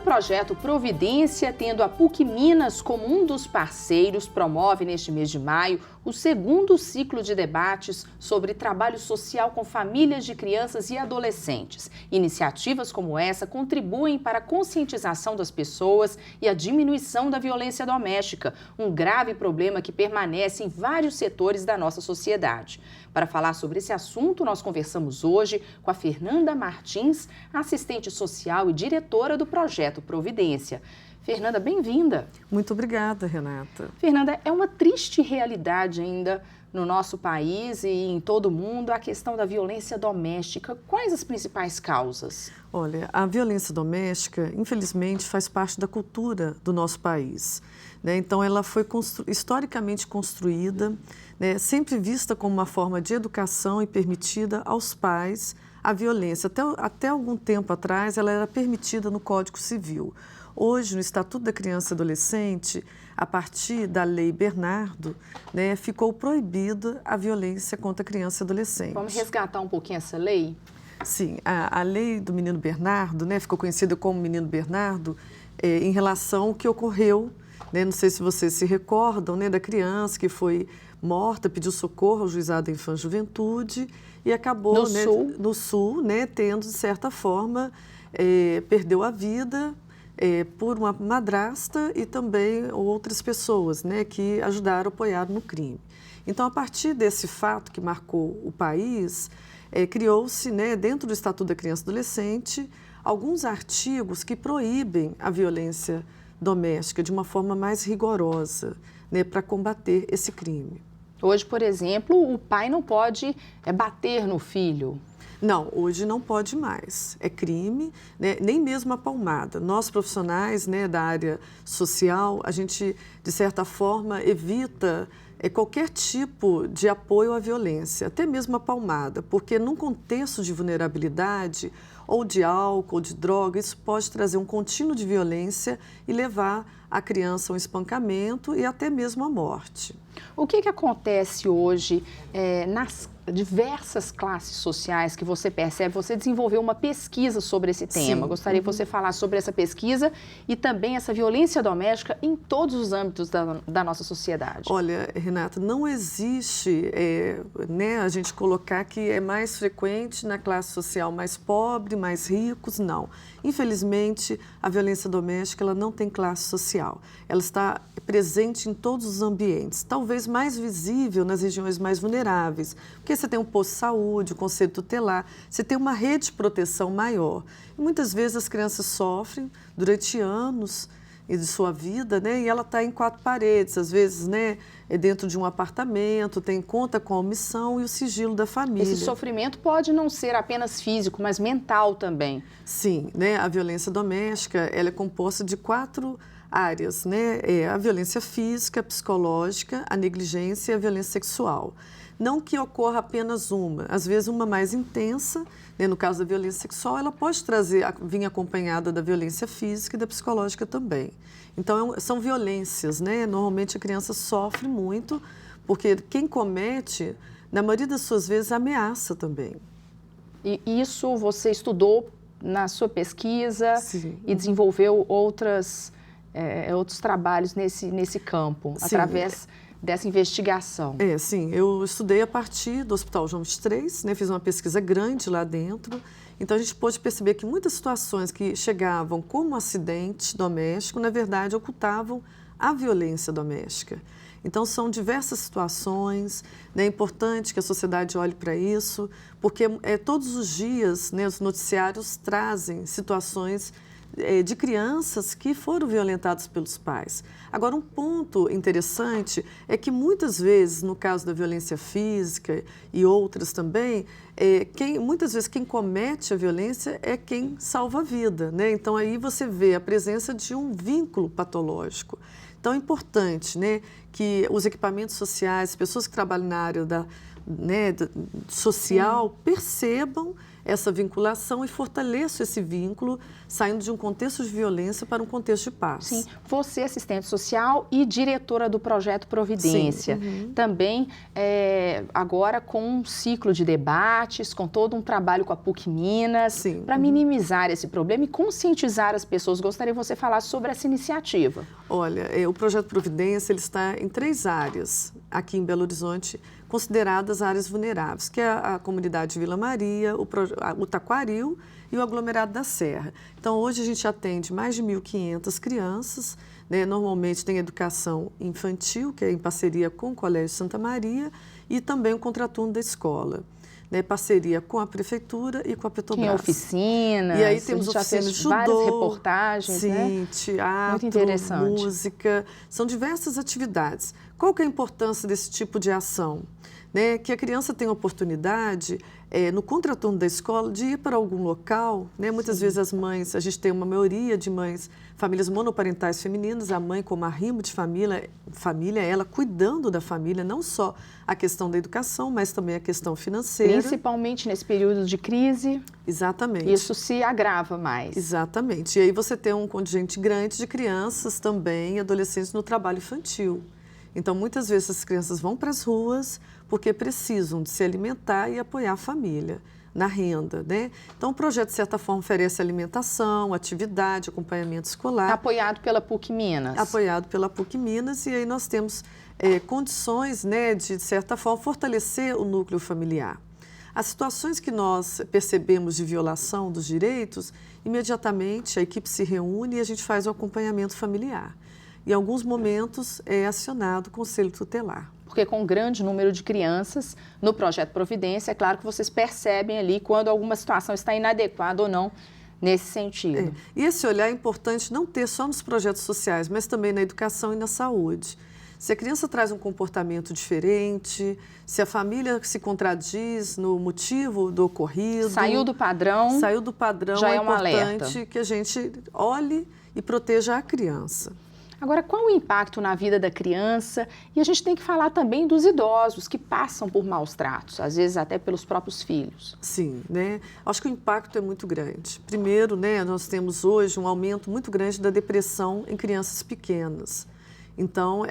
projeto Providência, tendo a PUC Minas como um dos parceiros, promove neste mês de maio o segundo ciclo de debates sobre trabalho social com famílias de crianças e adolescentes. Iniciativas como essa contribuem para a conscientização das pessoas e a diminuição da violência doméstica, um grave problema que permanece em vários setores da nossa sociedade. Para falar sobre esse assunto, nós conversamos hoje com a Fernanda Martins, assistente social e diretora do projeto Providência. Fernanda, bem-vinda. Muito obrigada, Renata. Fernanda, é uma triste realidade ainda no nosso país e em todo o mundo a questão da violência doméstica. Quais as principais causas? Olha, a violência doméstica, infelizmente, faz parte da cultura do nosso país, né? Então, ela foi historicamente construída, né, sempre vista como uma forma de educação e permitida aos pais a violência. Até algum tempo atrás, ela era permitida no Código Civil. Hoje, no Estatuto da Criança e Adolescente, a partir da Lei Bernardo, né, ficou proibida a violência contra criança e adolescente. Vamos resgatar um pouquinho essa lei? Sim, a lei do menino Bernardo, né, ficou conhecida como menino Bernardo, em relação ao que ocorreu, né, não sei se vocês se recordam, né, da criança que foi morta, pediu socorro ao Juizado da Infância e Juventude e acabou no Sul, né, tendo, de certa forma, perdeu a vida por uma madrasta e também outras pessoas, né, que ajudaram, apoiaram no crime. Então, a partir desse fato que marcou o país, criou-se, né, dentro do Estatuto da Criança e Adolescente, alguns artigos que proíbem a violência doméstica de uma forma mais rigorosa, né, para combater esse crime. Hoje, por exemplo, o pai não pode bater no filho. Não, hoje não pode mais. É crime, né? Nem mesmo a palmada. Nós, profissionais, né, da área social, a gente, de certa forma, evita qualquer tipo de apoio à violência, até mesmo a palmada, porque num contexto de vulnerabilidade, ou de álcool, ou de droga, isso pode trazer um contínuo de violência e levar a criança a um espancamento e até mesmo à morte. O que acontece hoje nas diversas classes sociais que você percebe? Você desenvolveu uma pesquisa sobre esse tema. Sim. Gostaria que você falasse sobre essa pesquisa e também essa violência doméstica em todos os âmbitos da nossa sociedade. Olha, Renata, não existe né, a gente colocar que é mais frequente na classe social mais pobre, mais ricos, não. Infelizmente, a violência doméstica ela não tem classe social. Ela está presente em todos os ambientes, talvez mais visível nas regiões mais vulneráveis, porque você tem um posto de saúde, o conselho tutelar, você tem uma rede de proteção maior. E muitas vezes as crianças sofrem durante anos de sua vida, né? E ela está em quatro paredes, às vezes, né, dentro de um apartamento, conta com a omissão e o sigilo da família. Esse sofrimento pode não ser apenas físico, mas mental também. Sim, né? A violência doméstica ela é composta de 4 áreas, né? A violência física, a psicológica, a negligência e a violência sexual. Não que ocorra apenas uma, às vezes uma mais intensa, né? No caso da violência sexual, ela pode vir acompanhada da violência física e da psicológica também. Então, são violências, né? Normalmente a criança sofre muito, porque quem comete, na maioria das suas vezes, ameaça também. E isso você estudou na sua pesquisa? Sim. E desenvolveu outros trabalhos nesse campo, Sim. Através dessa investigação. Sim, eu estudei a partir do Hospital João 23, né, fiz uma pesquisa grande lá dentro, então a gente pôde perceber que muitas situações que chegavam como acidente doméstico, na verdade, ocultavam a violência doméstica. Então, são diversas situações, né, é importante que a sociedade olhe para isso, porque todos os dias, né, os noticiários trazem situações de crianças que foram violentadas pelos pais. Agora, um ponto interessante é que muitas vezes, no caso da violência física e outras também, muitas vezes quem comete a violência é quem salva a vida, né? Então, aí você vê a presença de um vínculo patológico. Então, é importante, né, que os equipamentos sociais, pessoas que trabalham na área social, percebam essa vinculação e fortaleçam esse vínculo, saindo de um contexto de violência para um contexto de paz. Sim, você é assistente social e diretora do Projeto Providência. Também, agora com um ciclo de debates, com todo um trabalho com a PUC Minas, para minimizar esse problema e conscientizar as pessoas. Gostaria que você falasse sobre essa iniciativa. Olha, o Projeto Providência ele está em 3 áreas aqui em Belo Horizonte, consideradas áreas vulneráveis, que é a comunidade Vila Maria, o Taquaril e o aglomerado da Serra. Então, hoje a gente atende mais de 1.500 crianças, né? Normalmente tem educação infantil, que é em parceria com o Colégio Santa Maria, e também o contraturno da escola, né? Parceria com a Prefeitura e com a Petrobras. Tem oficinas, e aí temos oficinas de judô, várias reportagens, sim, teatro, música, são diversas atividades. Qual que é a importância desse tipo de ação? Né, que a criança tem a oportunidade, no contraturno da escola, de ir para algum local, né? Muitas vezes as mães, a gente tem uma maioria de mães, famílias monoparentais femininas, a mãe como arrimo de família, ela cuidando da família, não só a questão da educação, mas também a questão financeira. Principalmente nesse período de crise. Exatamente. Isso se agrava mais. Exatamente. E aí você tem um contingente grande de crianças também, adolescentes no trabalho infantil. Então, muitas vezes as crianças vão para as ruas porque precisam de se alimentar e apoiar a família na renda, né? Então, o projeto, de certa forma, oferece alimentação, atividade, acompanhamento escolar. Apoiado pela PUC Minas. Apoiado pela PUC Minas, e aí nós temos condições, né, de certa forma, fortalecer o núcleo familiar. As situações que nós percebemos de violação dos direitos, imediatamente a equipe se reúne e a gente faz o acompanhamento familiar. Em alguns momentos é acionado o Conselho Tutelar. Porque com um grande número de crianças no Projeto Providência, é claro que vocês percebem ali quando alguma situação está inadequada ou não nesse sentido. E esse olhar é importante não ter só nos projetos sociais, mas também na educação e na saúde. Se a criança traz um comportamento diferente, se a família se contradiz no motivo do ocorrido... Saiu do padrão, já é importante alerta. Que a gente olhe e proteja a criança. Agora, qual o impacto na vida da criança? E a gente tem que falar também dos idosos que passam por maus tratos, às vezes até pelos próprios filhos. Sim, né? Acho que o impacto é muito grande. Primeiro, né, nós temos hoje um aumento muito grande da depressão em crianças pequenas. Então,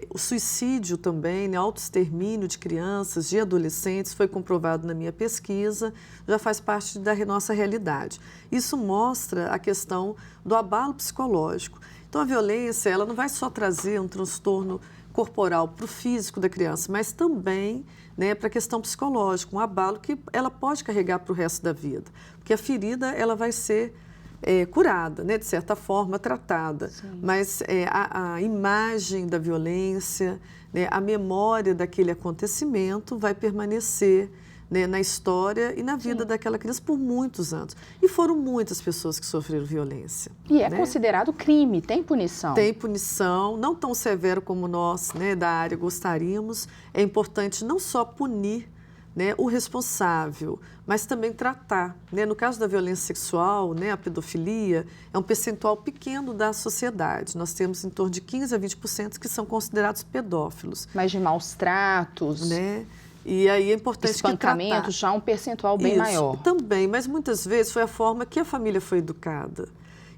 o suicídio também, né, autoextermínio de crianças, de adolescentes, foi comprovado na minha pesquisa, já faz parte da nossa realidade. Isso mostra a questão do abalo psicológico. Então, a violência, ela não vai só trazer um transtorno corporal para o físico da criança, mas também, né, para a questão psicológica, um abalo que ela pode carregar para o resto da vida. Porque a ferida, ela vai ser curada, né, de certa forma, tratada. Sim. Mas a imagem da violência, né, a memória daquele acontecimento vai permanecer, né, na história e na vida daquela criança por muitos anos. E foram muitas pessoas que sofreram violência. E é considerado crime, tem punição? Tem punição, não tão severo como nós, né, da área gostaríamos. É importante não só punir, né, o responsável, mas também tratar. Né? No caso da violência sexual, né, a pedofilia, é um percentual pequeno da sociedade. Nós temos em torno de 15% a 20% que são considerados pedófilos. Mas de maus tratos, né? E aí é importante espancamento, já um percentual bem maior. Também, mas muitas vezes foi a forma que a família foi educada.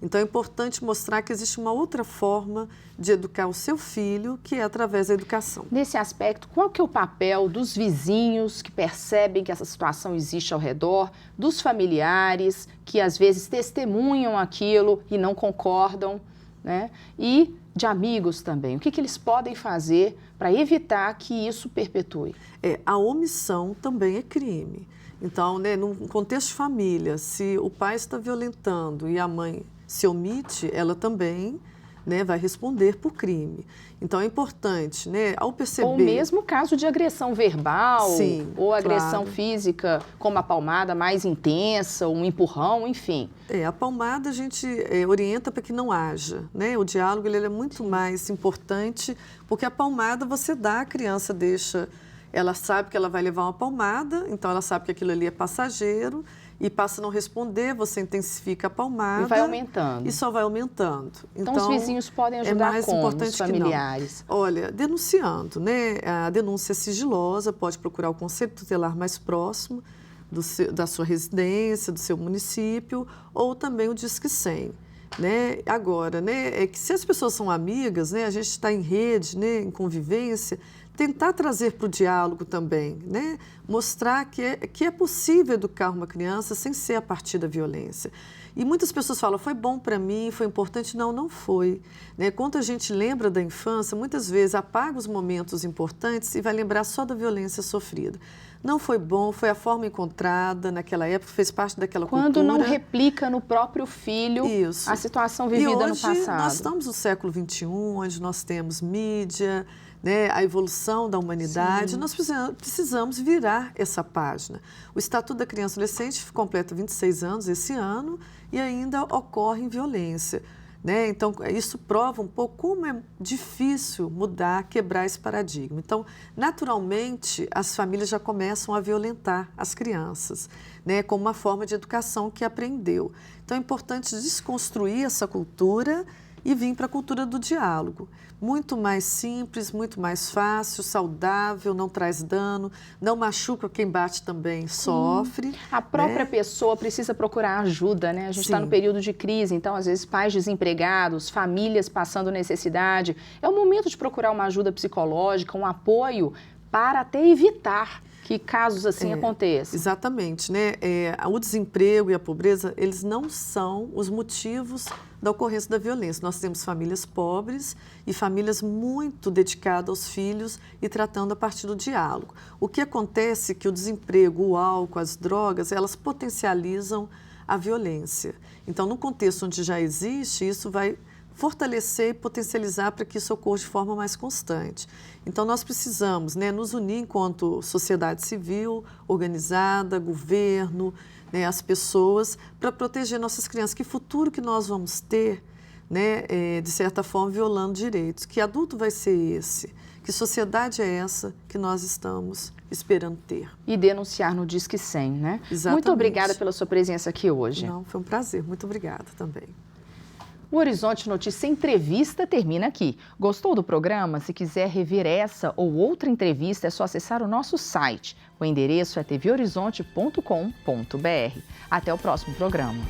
Então é importante mostrar que existe uma outra forma de educar o seu filho, que é através da educação. Nesse aspecto, qual que é o papel dos vizinhos que percebem que essa situação existe ao redor, dos familiares que às vezes testemunham aquilo e não concordam, né? E de amigos também. O que eles podem fazer para evitar que isso perpetue? A omissão também é crime. Então, né, num contexto de família, se o pai está violentando e a mãe se omite, ela também, né, vai responder por crime. Então, é importante, né, ao perceber... Ou mesmo caso de agressão verbal, sim, ou agressão física, como a palmada mais intensa, um empurrão, enfim. A palmada a gente orienta para que não haja, né? O diálogo ele é muito mais importante, porque a palmada você dá, a criança deixa... Ela sabe que ela vai levar uma palmada, então ela sabe que aquilo ali é passageiro, e passa a não responder, você intensifica a palmada. E vai aumentando. E só vai aumentando. Então os vizinhos podem ajudar mais como? Importante Os familiares? Olha, denunciando, né? A denúncia é sigilosa, pode procurar o conselho tutelar mais próximo da sua residência, do seu município, ou também o Disque 100. Né? Agora, né, é que se as pessoas são amigas, né, a gente está em rede, né, em convivência, tentar trazer para o diálogo também, né? Mostrar que é possível educar uma criança sem ser a partir da violência. E muitas pessoas falam, foi bom para mim, foi importante. Não, não foi. Né? Quando a gente lembra da infância, muitas vezes apaga os momentos importantes e vai lembrar só da violência sofrida. Não foi bom, foi a forma encontrada naquela época, fez parte daquela cultura. Quando não replica no próprio filho a situação vivida no passado. E hoje nós estamos no século XXI, onde nós temos mídia, né, a evolução da humanidade. Sim. Nós precisamos virar essa página. O Estatuto da Criança e Adolescente completa 26 anos esse ano e ainda ocorre em violência. Né? Então, isso prova um pouco como é difícil mudar, quebrar esse paradigma. Então, naturalmente, as famílias já começam a violentar as crianças, né? Como uma forma de educação que aprendeu. Então, é importante desconstruir essa cultura e vir para a cultura do diálogo. Muito mais simples, muito mais fácil, saudável, não traz dano, não machuca quem bate também, sofre. A própria pessoa precisa procurar ajuda, né? A gente está no período de crise, então às vezes pais desempregados, famílias passando necessidade. É o momento de procurar uma ajuda psicológica, um apoio para até evitar que casos assim aconteçam. Exatamente, né? O desemprego e a pobreza, eles não são os motivos da ocorrência da violência. Nós temos famílias pobres e famílias muito dedicadas aos filhos e tratando a partir do diálogo. O que acontece é que o desemprego, o álcool, as drogas, elas potencializam a violência. Então, no contexto onde já existe, isso vai fortalecer e potencializar para que isso ocorra de forma mais constante. Então, nós precisamos, né, nos unir enquanto sociedade civil, organizada, governo, né, as pessoas, para proteger nossas crianças. Que futuro que nós vamos ter, né, de certa forma, violando direitos? Que adulto vai ser esse? Que sociedade é essa que nós estamos esperando ter? E denunciar no Disque 100, né? Exatamente. Muito obrigada pela sua presença aqui hoje. Não, foi um prazer. Muito obrigada também. O Horizonte Notícia Entrevista termina aqui. Gostou do programa? Se quiser rever essa ou outra entrevista, é só acessar o nosso site. O endereço é tvhorizonte.com.br. Até o próximo programa.